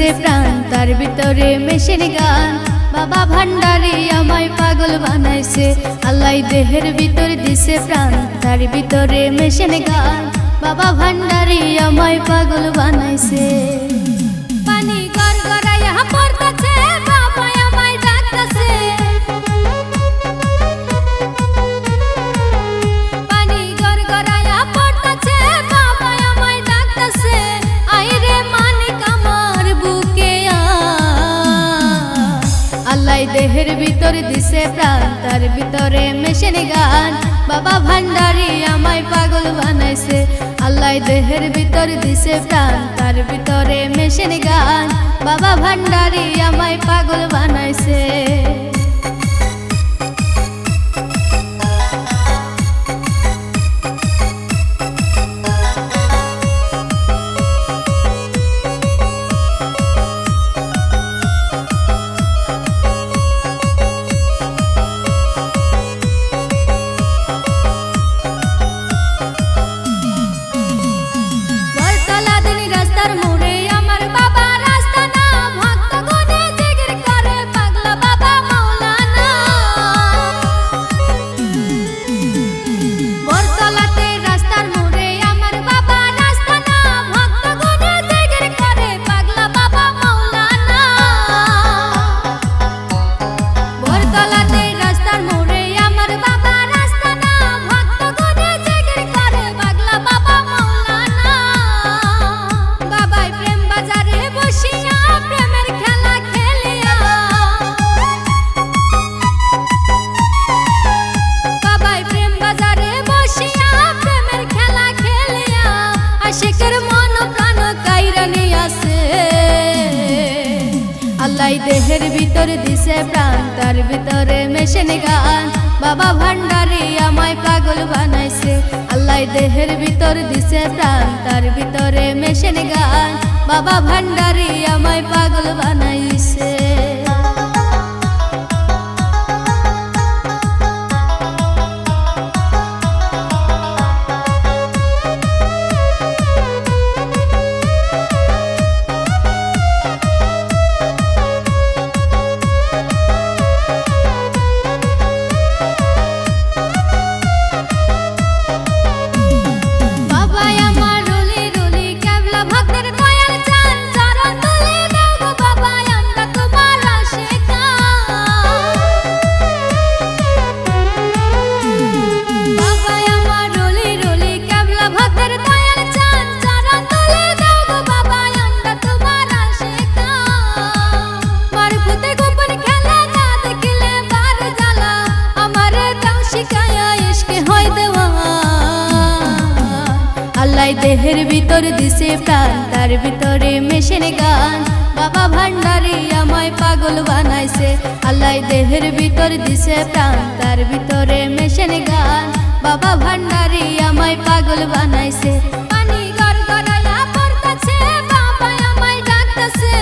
দিছে প্রাণ, তার ভিতরে মেশিন গান। বাবা ভান্ডারি আমায় পাগল বানাইছে, আল্লাহ দেহের ভিতর দিছে প্রাণ, তার ভিতরে মেশিন গান। বাবা ভান্ডারি আমায় পাগল বানাইছে। পানি গড়গড়াইয়া পড়তাছে, বাবা আমায় ডাকতাছে। পানি গড়গড়াইয়া পড়তাছে, বাবা আমায় ডাকতাছে। আইরে মানিক আমার বুকে আল্লাহ দেহের ভিতর দিছে প্রাণ, তার ভিতরে মেশিন গান। বাবা ভান্ডারি আমায় পাগল বানাইছে, আল্লাহ দেহের ভিতর দিছে প্রাণ, তার ভিতরে মেশিন গান। বাবা ভান্ডারি আমায় পাগল বানাইছে। দেহের ভিতর দিছে প্রাণ, তার ভিতরে মেশিন গান। বাবা ভান্ডারি আমায় পাগল বানাইছে, আল্লাহ দেহের ভিতর দিছে প্রাণ, তার ভিতরে মেশিন গান। বাবা ভান্ডারি আমায় পাগল বানাইছে। দেহের ভিতর দিছে প্রাণ, তার ভিতরে মেশিন গান। বাবা ভান্ডারি আমায় পাগল বানাইছে, আল্লাহ দেহের ভিতর দিছে প্রাণ, তার ভিতরে মেশিন গান। বাবা ভান্ডারি আমায় পাগল বানাইছে। পানি গড়গড়াইয়া পড়তাছে, বাবা আমায় ডাকতাছে।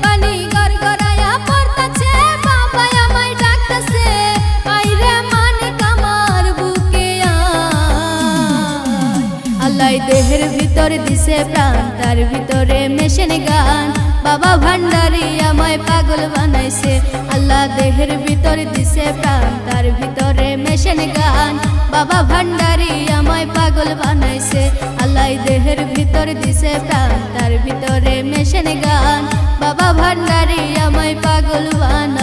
পানি গড়গড়াইয়া পড়তাছে, বাবা আমায় ডাকতাছে। আইরে মানিক আমার বুকে আল্লাহ দেহের ভিতর দিছে প্রাণ, তার ভিতরে মেশিন গান। বাবা ভান্ডারি আমায় পাগল বানাইছে, আল্লাহ দেহের ভিতর দিছে প্রাণ, তার ভিতরে মেশিন গান। বাবা ভান্ডারি আমায় পাগল বানাইছে, আল্লাহ দেহের ভিতর দিছে প্রাণ, তার ভিতরে মেশিন গান। বাবা ভান্ডারি আমায় পাগল বানাইছে।